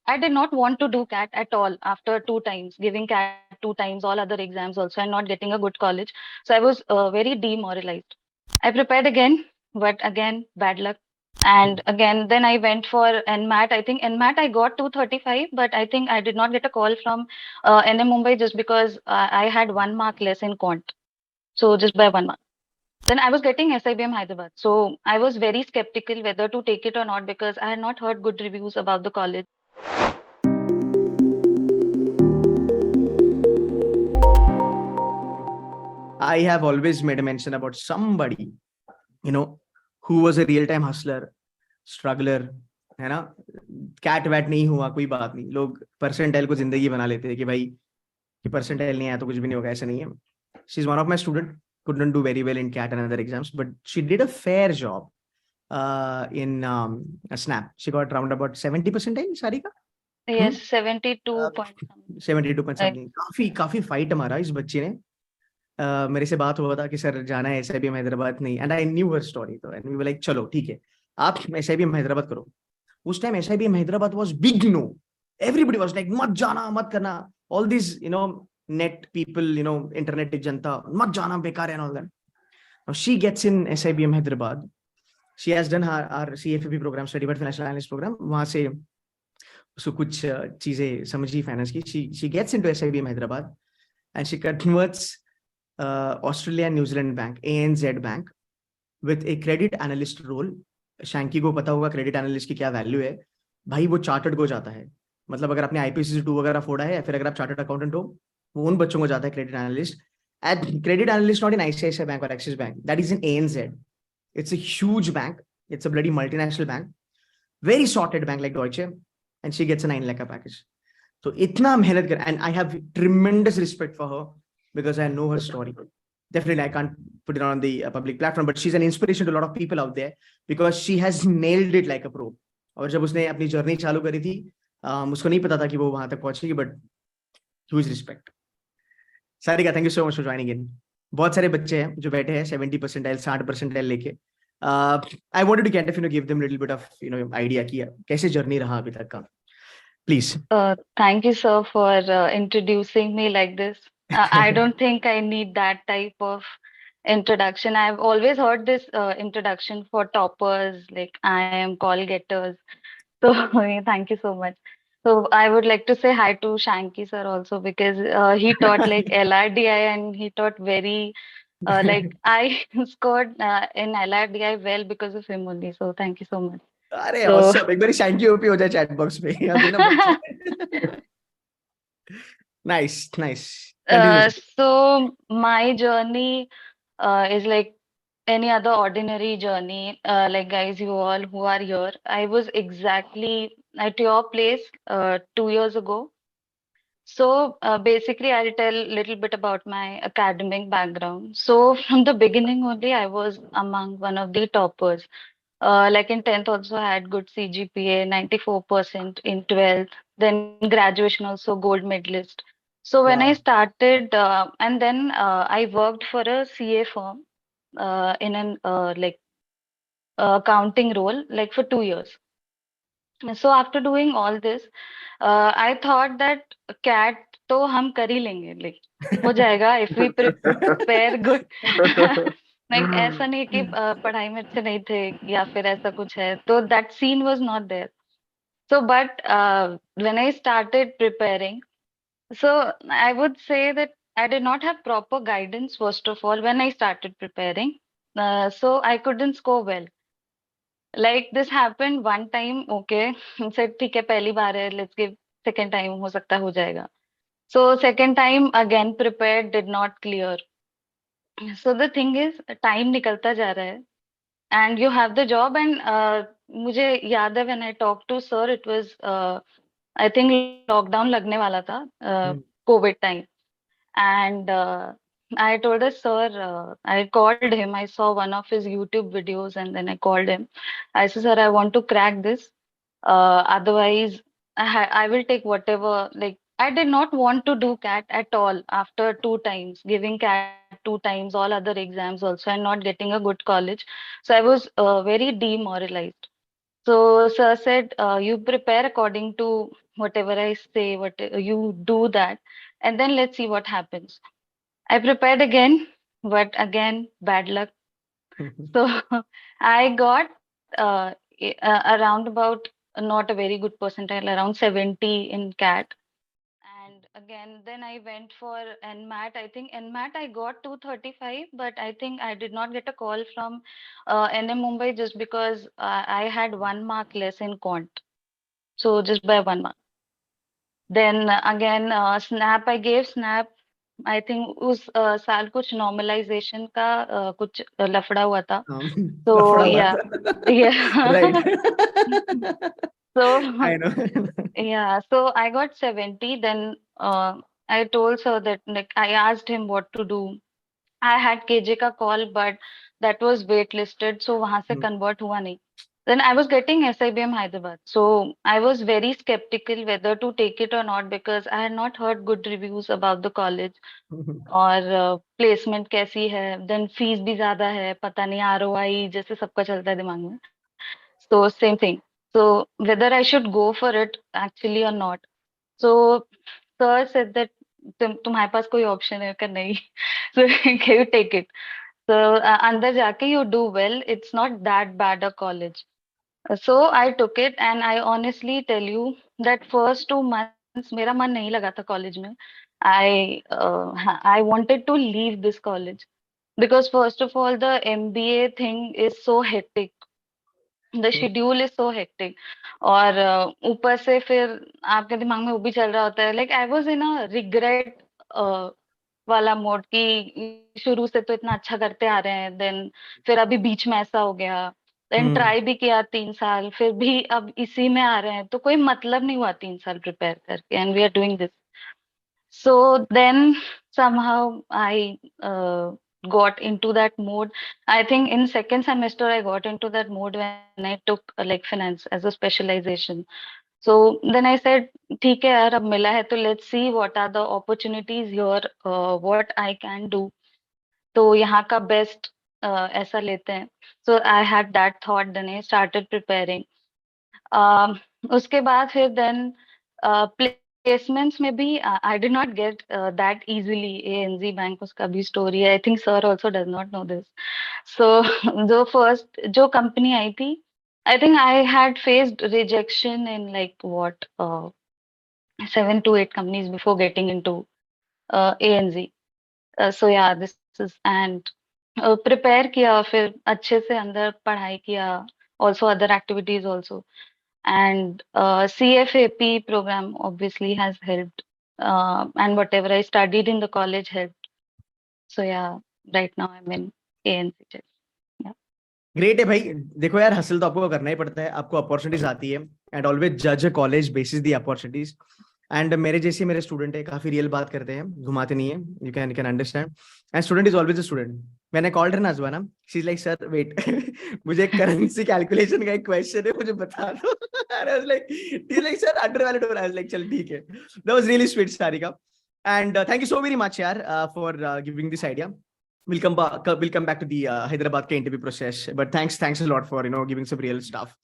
I did not want to do CAT at all after two times, giving CAT two times, all other exams also, and not getting a good college. So I was very demoralized. I prepared again, but again, bad luck. And again, then I went for NMAT. I think NMAT I got 235, but I think I did not get a call from NM Mumbai just because I had 1 mark less in quant. So just by 1 mark. Then I was getting SIBM Hyderabad. So I was very skeptical whether to take it or not because I had not heard good reviews about the college. I have always made a mention about somebody, you know, who was a real-time hustler, struggler, है ना. Cat VAT नहीं हुआ, कोई बात नहीं. लोग percentile को जिंदगी बना लेते हैं कि भाई कि परसेंटाइल नहीं आया तो कुछ भी नहीं होगा. ऐसा नहीं है. She is one of my student, couldn't do very well in CAT and other exams, but she did a fair job in a snap. She got around about 70 percentile, Sarika. Yes, 72 point something. 72 point Right. something. काफी fight मारा इस बच्चे ने. मेरे से बात हुआ था कि सर जाना है SIBM हैदराबाद नहीं, and I knew her story. तो एंड वी वर लाइक चलो ठीक है आप SIBM हैदराबाद करो. उस time SIBM Hyderabad was big no. Everybody was like मत जाना मत करना. All this net people, internet जनता, मत जाना बेकार है and all that. Now she gets in SIBM Hyderabad. She has done her CFP program, Certified Financial Analyst program. वहाँ से उसको कुछ चीजें समझी फाइनेंस की. She gets into SIBM Hyderabad and she converts Australia New Zealand Bank, ANZ Bank, with a credit analyst role. Shanky को पता होगा क्रेडिट एनालिस्ट की क्या वैल्यू है. भाई वो चार्टर्ड को जाता है. मतलब अगर आपने IPC 2 वगैरह फोड़ा है या फिर अगर आप चार्टर्ड अकाउंटेंट हो, वो उन बच्चों को जाता है credit analyst. And credit analyst not in ICICI Bank or Axis Bank, that is in ANZ. It's a huge bank. It's a bloody multinational bank, very sorted bank like Deutsche, and she gets a 9 lakh package. So itna mehnat kar, and I have tremendous respect for her because I know her story. Definitely I can't put it on the public platform, but she's an inspiration to a lot of people out there because she has nailed it like a pro. और जब उसने अपनी journey चालू करी थी, उसको नहीं पता था कि वो वहां तक पहुंचेगी, but huge respect. Sarika, thank you so much for joining in. बहुत सारे बच्चे हैं जो बैठे हैं 70 परसेंटाइल 60 परसेंटाइल लेके. I wanted to get give them little bit of idea कि कैसे जर्नी रहा अभी तक का. Please. Thank you, sir, for introducing me like this. I don't think I need that type of introduction. I've always heard this introduction for toppers, like I am call getters. So thank you so much. So I would like to say hi to Shanky sir also because he taught like LRDI and he taught very like I scored in LRDI well because of him only. So thank you so much. अरे So awesome. एक बार thank you हो जाए chat box में. Nice nice. so my journey is like any other ordinary journey. Like guys, you all who are here, I was exactly at your place 2 years ago. So basically, I'll tell a little bit about my academic background. So from the beginning only, I was among one of the toppers. Like in 10th also, I had good CGPA, 94% in 12th. Then graduation also, gold medalist. So when I Wow. started, and then I worked for a CA firm in an like accounting role, like for 2 years. So after doing all this, I thought that CAT तो हम कर ही लेंगे, like हो जाएगा if we prepare good. Like ऐसा नहीं कि पढ़ाई में अच्छे नहीं थे या फिर ऐसा कुछ है. तो that scene was not there. So but when I started preparing, so I would say that I did not have proper guidance first of all when I started preparing. So I couldn't score well. Like this happened one time, okay. Said ठीक है पहली बार है, let's give second time, हो सकता है हो जाएगा. So second time again prepared, did not clear. So the thing is time निकलता जा रहा है and you have the job and मुझे याद है when I talked to sir, it was I think lockdown लगने वाला था, COVID time. And I told the sir, I called him. I saw one of his YouTube videos and then I called him. I said, sir, I want to crack this. Otherwise, I will take whatever. Like, I did not want to do CAT at all after two times, giving CAT two times, all other exams also, and not getting a good college. So I was very demoralized. So sir said, you prepare according to whatever I say, what you do that, and then let's see what happens. I prepared again, but again, bad luck. So I got around about not a very good percentile, around 70 in CAT. And again, then I went for NMAT. I think NMAT I got 235, but I think I did not get a call from NM Mumbai just because I had 1 mark less in quant. So just by 1 mark. Then again, SNAP I gave SNAP. I think उस साल कुछ normalisation का कुछ लफड़ा हुआ था तो लफड़ा हुआ या था या right so I know yeah, so I got 70. Then I told sir that like I asked him what to do. I had KJ का call, but that was waitlisted, so वहां से convert हुआ नहीं. Then I was getting SIBM Hyderabad, so I was very skeptical whether to take it or not because I had not heard good reviews about the college. और placement कैसी है, then fees भी ज्यादा है, पता नहीं ROI जैसे सबका चलता है दिमाग में. So same thing. So whether I should go for it actually or not. So sir said that तुम्हारे पास कोई ऑप्शन है क्या? नहीं. So can you take it? So अंदर जाके you do well. It's not that bad a college. So I took it and I honestly tell you that first 2 months मेरा मन नहीं लगा था कॉलेज में. I wanted to leave this college because first of all the MBA thing is so hectic. The schedule is so hectic. और ऊपर से फिर आपके दिमाग में वो भी चल रहा होता है. Like I was in a regret वाला मोड कि शुरू से तो इतना अच्छा करते आ रहे हैं, देन फिर अभी बीच में ऐसा हो गया. देन ट्राई भी किया 3 साल, फिर भी अब इसी में आ रहे हैं, तो कोई मतलब नहीं हुआ 3 साल प्रिपेयर करके. And we are doing this. So then somehow I got into that mode. I think in second semester I got into that mode when I took like finance as a specialization. So then I said, ठीक है यार, अब मिला है तो let's see what are the opportunities here, what I can do. तो यहाँ का best ऐसा लेते हैं. So I had that thought, then I started preparing. उसके बाद फिर देन प्लेसमेंट्स में भी I did not get that easily. ANZ bank उसका भी स्टोरी है. I think sir also does not know this. So जो फर्स्ट जो कंपनी आई थी, I think I had faced rejection in like what 7 to 8 companies before getting into ANZ. So yeah, this is and prepare किया, फिर अच्छे से अंदर पढ़ाई किया, also other activities also. And CFAP program obviously has helped, and whatever I studied in the college helped. So yeah, right now I'm in ANC. Yeah. Great है भाई. देखो यार, हसल तो आपको करना ही पड़ता है, आपको अपॉर्चुनिटीज आती है एंड ऑलवेज जज a college basis the opportunities. And मेरे जैसे मेरे स्टूडेंट है, काफी रियल बात करते हैं, घुमाते नहीं है. You can understand. And student is always a student. मैंने कॉल्ड है ना अजवाना, she is like sir wait मुझे करेंसी कैलकुलेशन का एक क्वेश्चन है, मुझे बता दो. I was like, he like sir under valid हो रहा है. लाइक चल ठीक है. That was really sweet Sarika. And thank you so very much यार for giving this idea. We'll come back to the Hyderabad interview process. But thanks a lot for giving some real stuff.